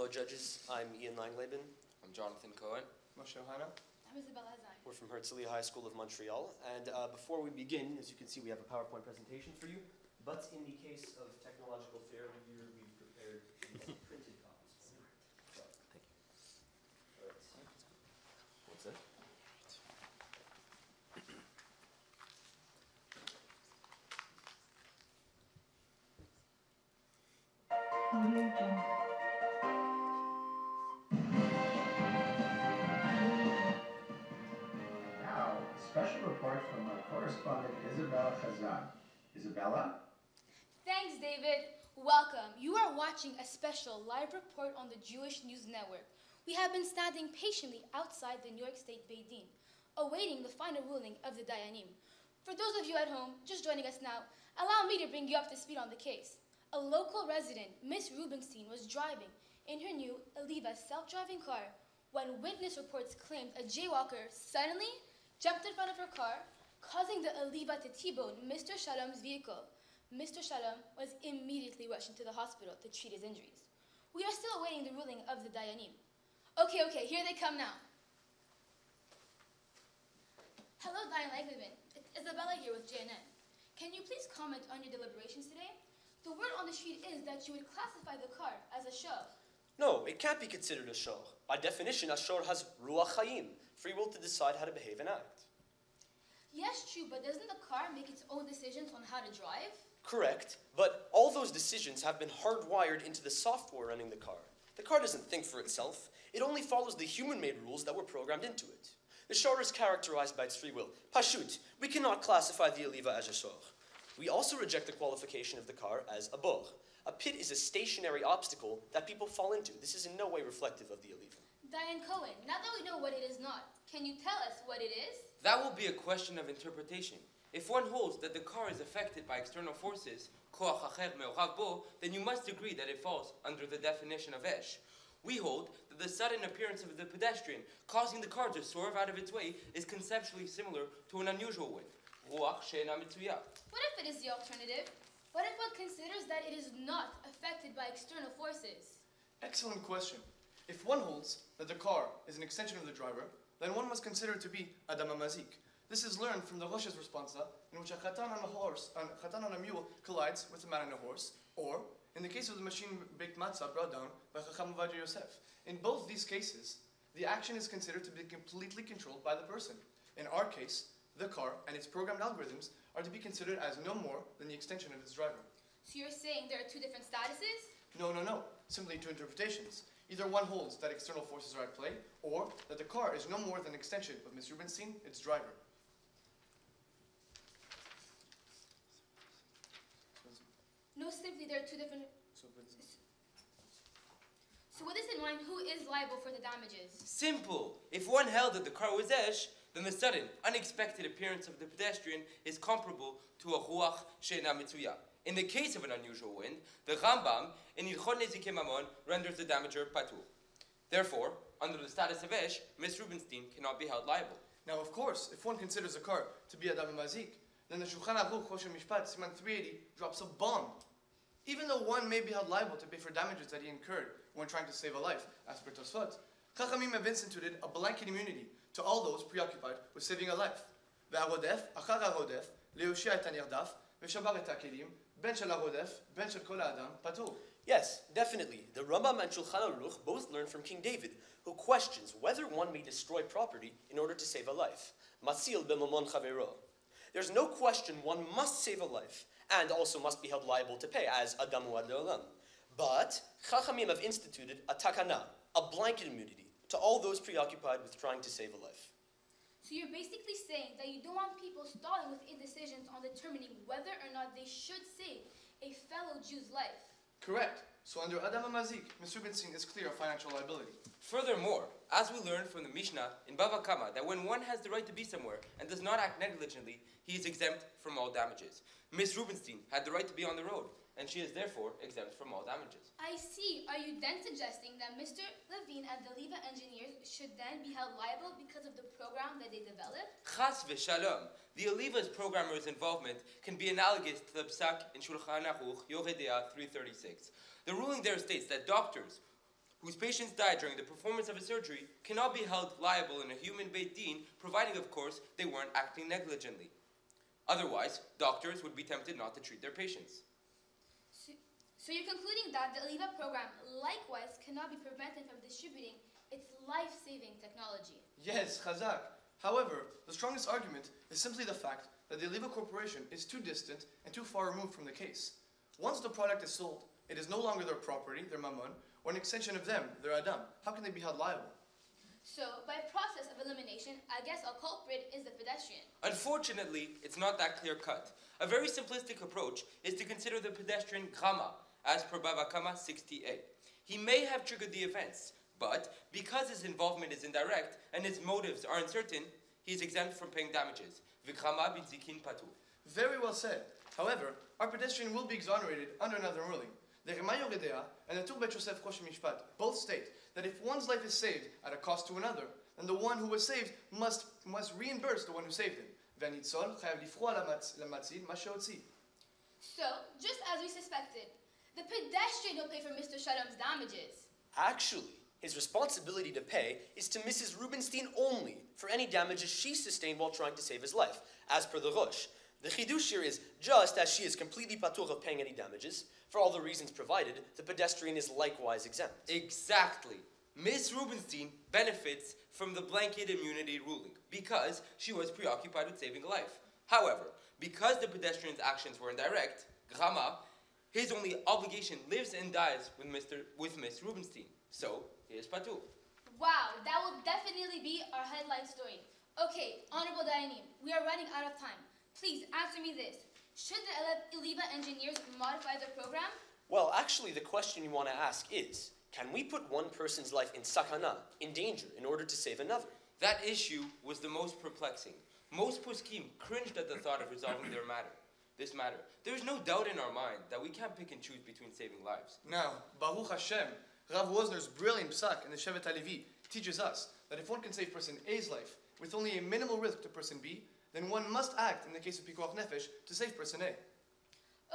Hello, judges. I'm Ian Langleben. I'm Jonathan Cohen. Moshe Ohana. I'm Isabella Herzliah. We're from Herzliah High School of Montreal. And before we begin, as you can see, we have a PowerPoint presentation for you. But in the case of technological failure, we've prepared these printed copies for you. So, thank you. All right. What's that? Now, a special report from our correspondent Isabella Chazan. Isabella? Thanks, David. Welcome. You are watching a special live report on the Jewish News Network. We have been standing patiently outside the New York State Beit Din, awaiting the final ruling of the Dayanim. For those of you at home just joining us now, allow me to bring you up to speed on the case. A local resident, Miss Rubenstein, was driving in her new Eliva self-driving car when witness reports claimed a jaywalker suddenly jumped in front of her car, causing the Eliva to T-bone Mr. Shalom's vehicle. Mr. Shalom was immediately rushed into the hospital to treat his injuries. We are still awaiting the ruling of the Dayanim. Okay, here they come now. Hello, Diane Langleman. It's Isabella here with JNN. Can you please comment on your deliberations today? The word on the street is that you would classify the car as a shor. No, it can't be considered a shor. By definition, a shor has ruach chaim, free will to decide how to behave and act. Yes, true, but doesn't the car make its own decisions on how to drive? Correct, but all those decisions have been hardwired into the software running the car. The car doesn't think for itself. It only follows the human-made rules that were programmed into it. The shor is characterized by its free will. Pashut, we cannot classify the Eliva as a shor. We also reject the qualification of the car as a bor. A pit is a stationary obstacle that people fall into. This is in no way reflective of the Eliva. Diane Cohen, now that we know what it is not, can you tell us what it is? That will be a question of interpretation. If one holds that the car is affected by external forces, koach acher me'orav bo, then you must agree that it falls under the definition of esh. We hold that the sudden appearance of the pedestrian causing the car to swerve out of its way is conceptually similar to an unusual wind. Ruach she'ena mitzuya. What if it is the alternative? What if one considers that it is not affected by external forces? Excellent question. If one holds that the car is an extension of the driver, then one must consider it to be Adam Mazik. This is learned from the Rosh's responsa, in which a chatan on a mule collides with a man on a horse, or in the case of the machine baked matzah brought down by Chacham Ovadia Yosef. In both these cases, the action is considered to be completely controlled by the person. In our case, the car and its programmed algorithms are to be considered as no more than the extension of its driver. So you're saying there are two different statuses? No. Simply two interpretations. Either one holds that external forces are at play, or that the car is no more than an extension of Ms. Rubenstein, its driver. No, simply there are two different... So with this in mind, who is liable for the damages? Simple. If one held that the car was esh, then the sudden, unexpected appearance of the pedestrian is comparable to a ruach she'ena mitzuya. In the case of an unusual wind, the Rambam in Ilchot Nezikei Mamon renders the damager patur. Therefore, under the status of esh, Ms. Rubenstein cannot be held liable. Now, of course, if one considers a car to be Adam Mazik, then the Shulchan Aruch Choshen Mishpat Siman 380 drops a bomb. Even though one may be held liable to pay for damages that he incurred when trying to save a life, as per Tosfot, Chachamim have instituted a blanket immunity to all those preoccupied with saving a life. Ve'arodef, achar harodef, leoshia et hanirdaf, ve'shabar et hakelim, ben shel harodef, ben shel kol ha'adam, patur. Yes, definitely. The Rambam and Shulchan Aruch both learn from King David, who questions whether one may destroy property in order to save a life. Matzil b'mamon chavero. There's no question one must save a life, and also must be held liable to pay, as Adamu ad le'olam. But Chachamim have instituted a takana, a blanket immunity, to all those preoccupied with trying to save a life. So you're basically saying that you don't want people stalling with indecisions on determining whether or not they should save a fellow Jew's life. Correct. So under Adam Mazik, Ms. Rubenstein is clear of financial liability. Furthermore, as we learned from the Mishnah in Bava Kama, that when one has the right to be somewhere and does not act negligently, he is exempt from all damages. Ms. Rubenstein had the right to be on the road, and she is therefore exempt from all damages. I see. Are you then suggesting that Mr. Levine and the Leva engineers should then be held liable because of the program that they developed? Chas v'shalom. The Aliva's programmer's involvement can be analogous to the Psak in Shulchan Aruch, Yoredea 336. The ruling there states that doctors whose patients died during the performance of a surgery cannot be held liable in a human Beit Din, providing, of course, they weren't acting negligently. Otherwise, doctors would be tempted not to treat their patients. So you're concluding that the Aliva program likewise cannot be prevented from distributing its life-saving technology. Yes, Chazak. However, the strongest argument is simply the fact that the Aliva Corporation is too distant and too far removed from the case. Once the product is sold, it is no longer their property, their mammon, or an extension of them, their adam. How can they be held liable? So, by process of elimination, I guess a culprit is the pedestrian. Unfortunately, it's not that clear-cut. A very simplistic approach is to consider the pedestrian Grama, as per Bava Kama 60a. He may have triggered the events, but because his involvement is indirect and his motives are uncertain, he is exempt from paying damages. V'Grama b'nzikin patu. Very well said. However, our pedestrian will be exonerated under another ruling. The Rema Yoredea and the Tur Bet Yosef Chosh Mishpat both state that if one's life is saved at a cost to another, then the one who was saved must reimburse the one who saved him. והניצול חייב לפרוע למציל מה שהוציא. So, just as we suspected, the pedestrian will pay for Mr. Shalom's damages. Actually, his responsibility to pay is to Mrs. Rubenstein only for any damages she sustained while trying to save his life, as per the Rosh. The chidush here is, just as she is completely patur of paying any damages, for all the reasons provided, the pedestrian is likewise exempt. Exactly. Miss Rubenstein benefits from the blanket immunity ruling because she was preoccupied with saving a life. However, because the pedestrian's actions were indirect, Grama, his only obligation lives and dies with Miss Rubenstein. So, he is patur. Wow, that will definitely be our headline story. Okay, Honorable Dayanim, we are running out of time. Please answer me this. Should the Aliva engineers modify their program? Well, actually, the question you want to ask is, can we put one person's life in sakana, in danger, in order to save another? That issue was the most perplexing. Most poskim cringed at the thought of resolving this matter. There is no doubt in our mind that we can't pick and choose between saving lives. Now, Baruch Hashem, Rav Wozner's brilliant psak in the Shevet HaLevi teaches us that if one can save person A's life with only a minimal risk to person B, then one must act in the case of Pikuach Nefesh to save person A.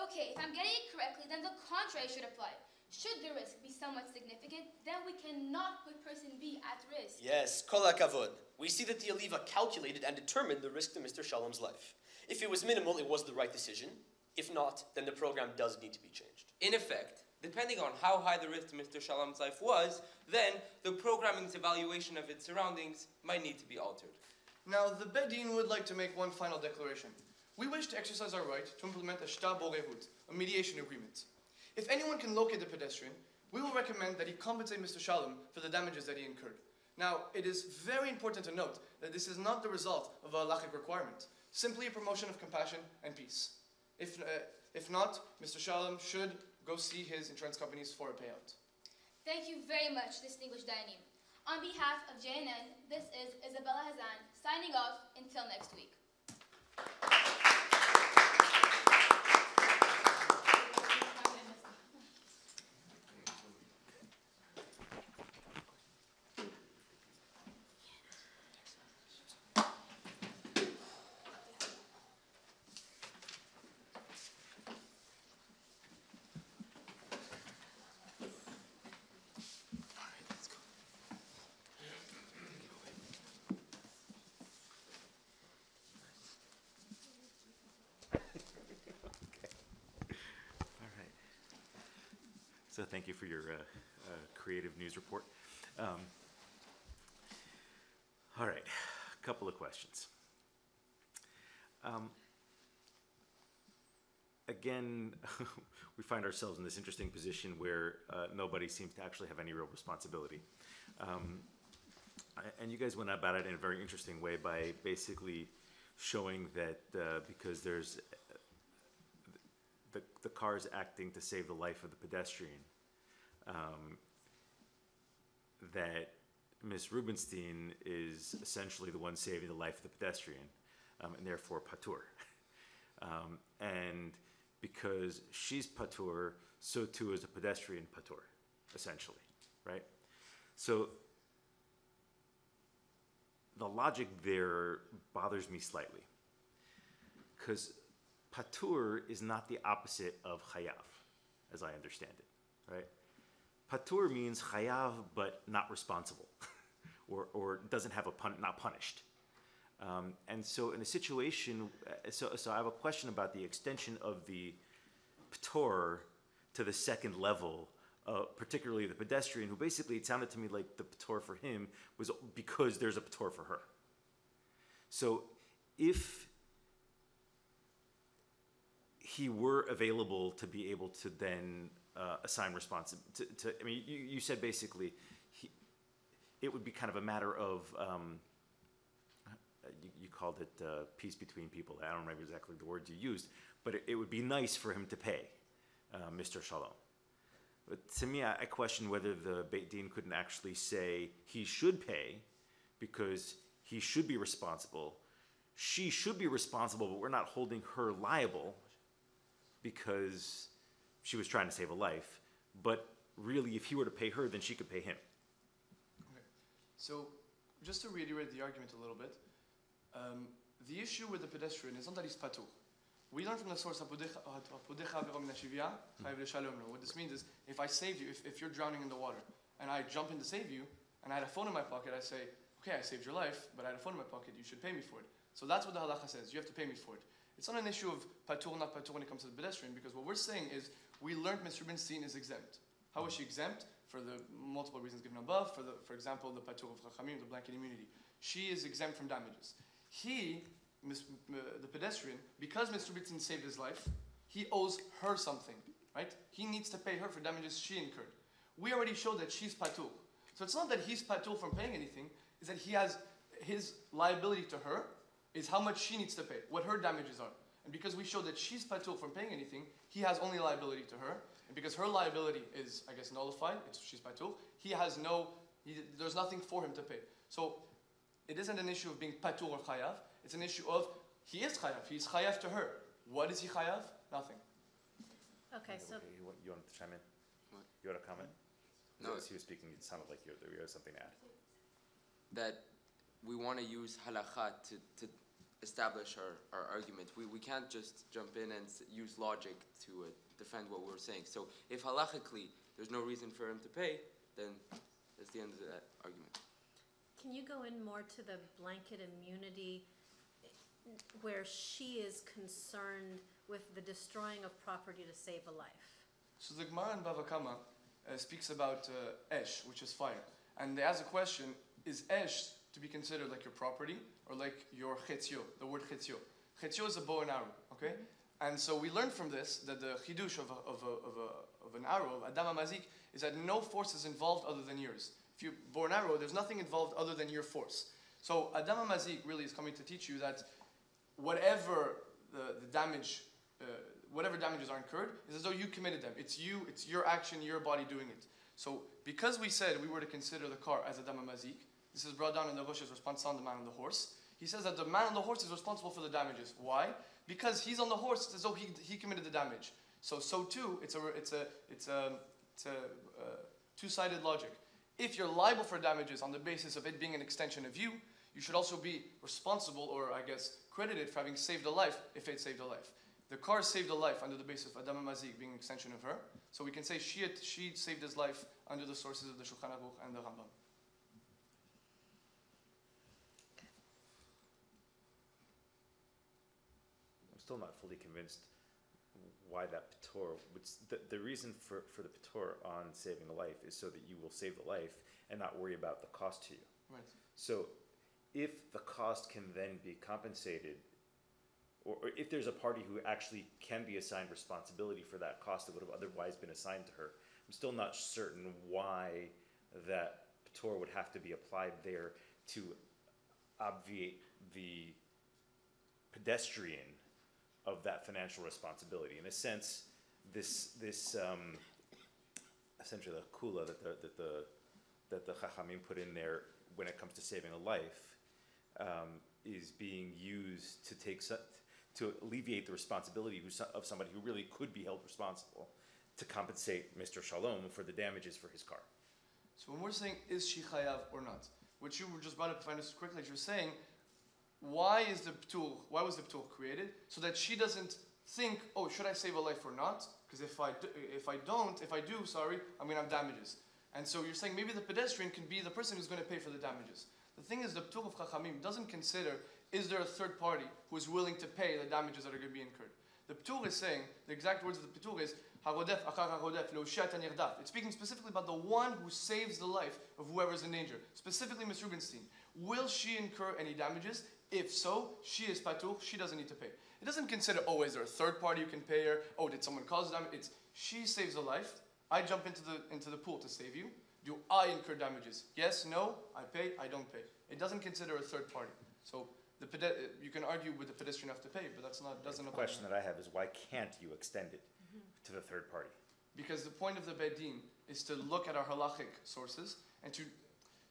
Okay, if I'm getting it correctly, then the contrary should apply. Should the risk be somewhat significant, then we cannot put person B at risk. Yes, kol hakavod. We see that the Aliva calculated and determined the risk to Mr. Shalom's life. If it was minimal, it was the right decision. If not, then the program does need to be changed. In effect, depending on how high the risk to Mr. Shalom's life was, then the programming's evaluation of its surroundings might need to be altered. Now, the Bedin would like to make one final declaration. We wish to exercise our right to implement a shtar borehut, a mediation agreement. If anyone can locate the pedestrian, we will recommend that he compensate Mr. Shalom for the damages that he incurred. Now, it is very important to note that this is not the result of a halachic requirement, simply a promotion of compassion and peace. If not, Mr. Shalom should go see his insurance companies for a payout. Thank you very much, distinguished Dayanim. On behalf of JNN, this is Isabella Hazan, signing off until next week. So thank you for your creative news report. All right, a couple of questions. Again, we find ourselves in this interesting position where nobody seems to actually have any real responsibility. And you guys went about it in a very interesting way by basically showing that because there's the car is acting to save the life of the pedestrian, that Ms. Rubenstein is essentially the one saving the life of the pedestrian, and therefore patur. And because she's patur, so too is a pedestrian patur, essentially, right? So the logic there bothers me slightly, because patur is not the opposite of chayav, as I understand it, right? patur means chayav but not responsible, or doesn't have not punished. And so in a situation, so I have a question about the extension of the patur to the second level, particularly the pedestrian, who basically, it sounded to me like the patur for him was because there's a patur for her. So if he were available to be able to then assign responsibility, I mean, you said basically it would be kind of a matter of, you called it peace between people. I don't remember exactly the words you used, but it would be nice for him to pay Mr. Shalom. But to me, I question whether the Beit Din couldn't actually say he should pay because he should be responsible. She should be responsible, but we're not holding her liable because she was trying to save a life. But really, if he were to pay her, then she could pay him. Okay. So, just to reiterate the argument a little bit, the issue with the pedestrian is not that he's patur. We learn from the source, what this means is, if I saved you, if you're drowning in the water, and I jump in to save you, and I had a phone in my pocket, I say, okay, I saved your life, but I had a phone in my pocket, you should pay me for it. So that's what the halacha says, you have to pay me for it. It's not an issue of patur, not patur when it comes to the pedestrian, because what we're saying is, we learned Ms. Rubinstein is exempt. How is she exempt? For the multiple reasons given above, for example, the patur of chachamim, the blanket immunity. She is exempt from damages. The pedestrian, because Mr. Rubinstein saved his life, he owes her something, right? He needs to pay her for damages she incurred. We already showed that she's patur. So it's not that he's patur from paying anything, it's that he has his liability to her is how much she needs to pay, what her damages are. And because we showed that she's patur from paying anything, he has only liability to her. And because her liability is, I guess, nullified, she's patur, there's nothing for him to pay. So it isn't an issue of being patur or chayav, it's an issue of he is chayav, he's chayav to her. What is he chayav? Nothing. Okay, so You want to chime in? What? You want to comment? No. As he was speaking, it sounded like you had something to add. That we want to use halakha to establish our argument. We can't just jump in and use logic to defend what we're saying. So if halachically there's no reason for him to pay, then that's the end of that argument. can you go in more to the blanket immunity where she is concerned with the destroying of property to save a life? So the Gemara in Bava Kama speaks about esh, which is fire. And they ask the question, is esh to be considered like your property or like your chetzio, the word chetzio? Chetzio is a bow and arrow, okay? And so we learn from this that the chidush of an arrow, of Adam HaMazik, is that no force is involved other than yours. If you bow an arrow, there's nothing involved other than your force. So Adam HaMazik really is coming to teach you that whatever the damage, whatever damages are incurred, is as though you committed them. It's you, it's your action, your body doing it. So because we said we were to consider the car as Adam HaMazik, this is brought down in the Rosh's response on the man on the horse. He says that the man on the horse is responsible for the damages. Why? Because he's on the horse, it's as though he committed the damage. So too, it's a two-sided logic. If you're liable for damages on the basis of it being an extension of you, you should also be responsible, or I guess credited, for having saved a life if it saved a life. The car saved a life under the basis of Adam HaMazik being an extension of her. So we can say she saved his life under the sources of the Shulchan Aruch and the Rambam. I'm still not fully convinced why that patur, the reason for the patur on saving a life is so that you will save the life and not worry about the cost to you. Right. So if the cost can then be compensated, or if there's a party who actually can be assigned responsibility for that cost that would have otherwise been assigned to her, I'm still not certain why that patur would have to be applied there to obviate the pedestrian of that financial responsibility. In a sense, this essentially the kula that the chachamim put in there when it comes to saving a life is being used to alleviate the responsibility of somebody who really could be held responsible to compensate Mr. Shalom for the damages for his car. So when we're saying, is she chayav or not? What you just brought up, if I understood correctly, you're saying, why was the ptul created? So that she doesn't think, oh, should I save a life or not? Because if I do, I'm going to have damages. And so you're saying maybe the pedestrian can be the person who's going to pay for the damages. The thing is, the Ptur of Chachamim doesn't consider, is there a third party who is willing to pay the damages that are going to be incurred. The Ptur is saying, the exact words of the Ptur is, Harodef achar harodef le'oshia et hanirdaf. It's speaking specifically about the one who saves the life of whoever is in danger. Specifically Ms. Rubenstein. Will she incur any damages? If so, she is patur, she doesn't need to pay. It doesn't consider, oh, is there a third party who can pay her? Oh, did someone cause damage? It's, she saves a life. I jump into the pool to save you. Do I incur damages? Yes, no, I pay, I don't pay. It doesn't consider a third party. So you can argue with the pedestrian have to pay, but that's not, doesn't The apply. question that I have is why can't you extend it to the third party? Because the point of the Beit Din is to look at our halachic sources and to,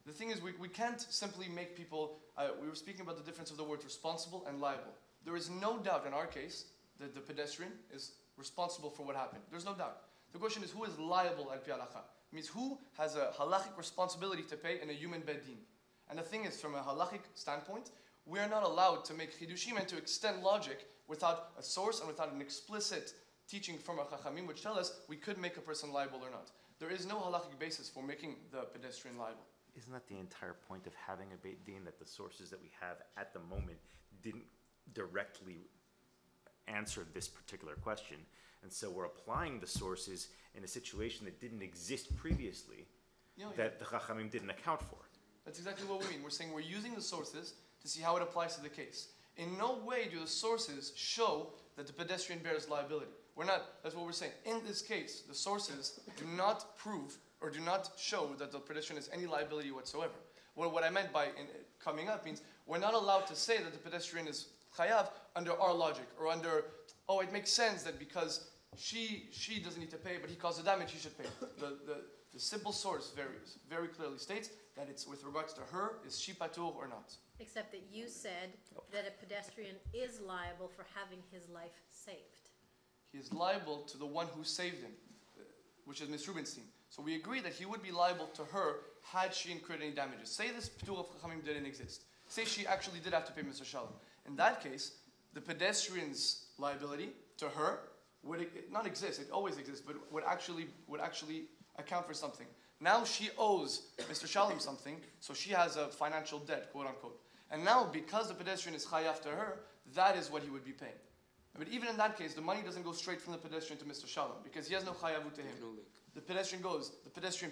the thing is we can't simply make people, we were speaking about the difference of the words responsible and liable. There is no doubt in our case that the pedestrian is responsible for what happened. There's no doubt. The question is who is liable al pi halacha? It means who has a halachic responsibility to pay in a human Beit Din. And the thing is, from a halachic standpoint, we are not allowed to make chidushim and to extend logic without a source and without an explicit teaching from our chachamim, which tell us we could make a person liable or not. There is no halachic basis for making the pedestrian liable. Isn't that the entire point of having a Beit Din, that the sources that we have at the moment didn't directly answer this particular question? And so we're applying the sources in a situation that didn't exist previously, that the chachamim didn't account for. That's exactly what we mean. We're saying we're using the sources to see how it applies to the case. In no way do the sources show that the pedestrian bears liability. We're not, that's what we're saying. In this case, the sources do not prove or do not show that the pedestrian has any liability whatsoever. Well, what I meant by coming up means we're not allowed to say that the pedestrian is chayav under our logic or under, oh, it makes sense that because she doesn't need to pay, but he caused the damage, he should pay. The simple source very clearly states that it's with regards to her, is she patur or not. Except that you said that a pedestrian is liable for having his life saved. He is liable to the one who saved him, which is Ms. Rubenstein. So we agree that he would be liable to her had she incurred any damages. Say this Ptur of Chachamim didn't exist. Say she actually did have to pay Mr. Shalom. In that case, the pedestrian's liability to her would not exist. It always exists, but would actually account for something. Now she owes Mr. Shalom something, so she has a financial debt, quote unquote. And now, because the pedestrian is chayav to her, that is what he would be paying. But even in that case, the money doesn't go straight from the pedestrian to Mr. Shalom, because he has no chayavut to him. No link. The pedestrian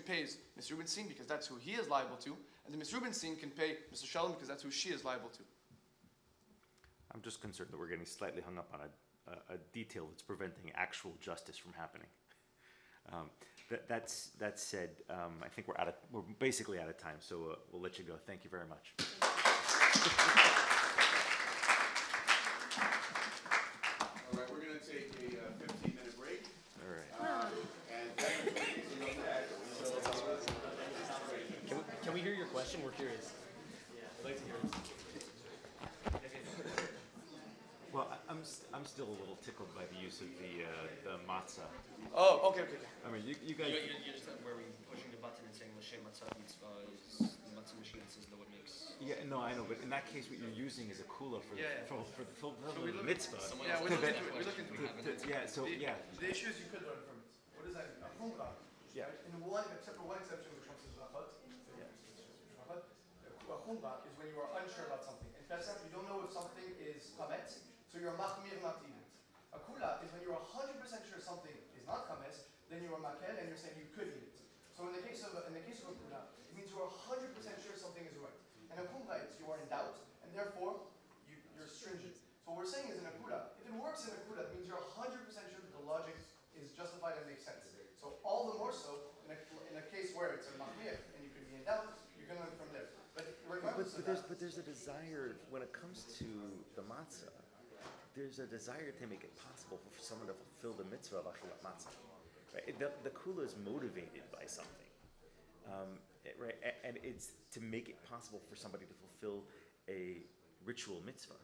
pays Ms. Rubenstein because that's who he is liable to, and the Ms. Rubenstein can pay Mr. Shalom because that's who she is liable to. I'm just concerned that we're getting slightly hung up on a detail that's preventing actual justice from happening. That said, I think we're basically out of time, so we'll let you go. Thank you very much. All right, we're going to take a 15-minute break. All right. And then we'll look at Can we hear your question? We're curious. I'd like to hear it. Well, I'm still a little tickled by the use of the matzah. Oh, okay. I mean, you guys. You're just where we pushing the button and saying L'shem matzah mitzvah is the matzah machine says no one makes. Yeah, no, I know, but in that case, what you're using is a kula for the mitzvah. Yeah, we're looking to it. The issue is you could learn from it. What is that? A chumrah. Yeah. In except for one exception, which comes to zachot. A chumrah is when you are unsure about something. In Pesach, you don't know if something is chametz, so you're machmir not to eat it. A kula is when you're 100% sure something is not chametz, then you are makel and you're saying you could eat it. So in the case of a kula, it means you are 100% sure something is right. And a chumrah is you are in doubt, and therefore you're stringent. So what we're saying is in a kula, if it works in a kula, it means you're 100% sure that the logic is justified and makes sense. So all the more so in a case where it's a machmir and you could be in doubt, you can learn from there. But there's a desire when it comes to the matzah. There's a desire to make it possible for someone to fulfill the mitzvah of achilat matzah. Right? The kula is motivated by something, right? And it's to make it possible for somebody to fulfill a ritual mitzvah.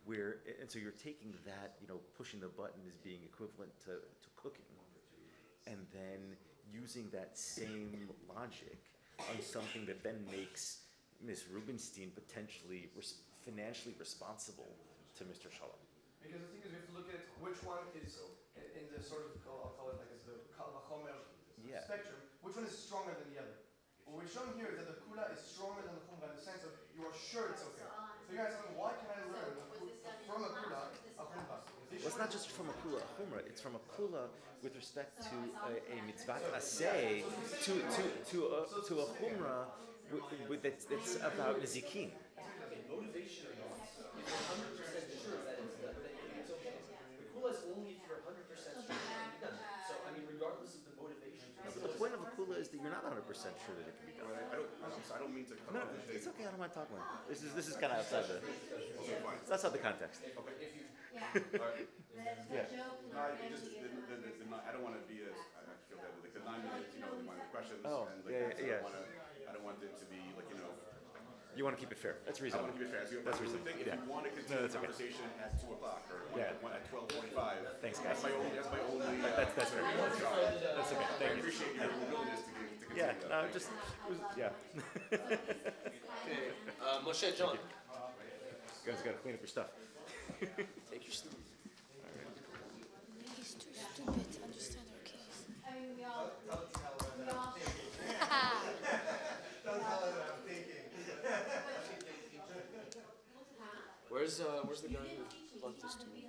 And so you're taking that, pushing the button as being equivalent to cooking, and then using that same logic on something that then makes Ms. Rubenstein potentially financially responsible to Mr. Shalom. Because the thing is, we have to look at which one is in the sort of, I'll call it like as the Kal Vachomer Yeah. spectrum, which one is stronger than the other? What we're showing here is that the Kula is stronger than the Chumra in the sense of you are sure it's okay. So you're asking, why can I learn from a Kula a Chumra? Well, it's not just from a kula a chumra. It's from a kula with respect to a mitzvah aseh to a chumra that's about nizikin. Motivation or not, if you're 100% sure that it's okay. The kula is only if you're 100% sure that it can be done. So, I mean, regardless of the motivation. But the point of a kula is that you're not 100% sure that it can be done. I don't mean to cut No, off the it's okay. I don't mind talking about it. This is kind of outside the. It's outside the context. Yeah. No, I don't want to be I feel that like the 9 minutes, the questions. Oh, and yeah. I don't want it to be like, You want to keep it fair. That's I reasonable. want to keep it fair. So That's I really reasonable. think if Yeah. you want to continue No, the that's okay. conversation at 2 o'clock or Yeah. at 12:45. Thanks, guys. That's my only. That's fair. That's okay. I Thank you. appreciate your willingness to continue. Yeah. that. No, Thank just you. it was, yeah. Okay, Moshe, John. You guys got to clean up your stuff. Take your seat. He's too stupid to understand our case. I mean, we all. Where's the guy who brought this to me?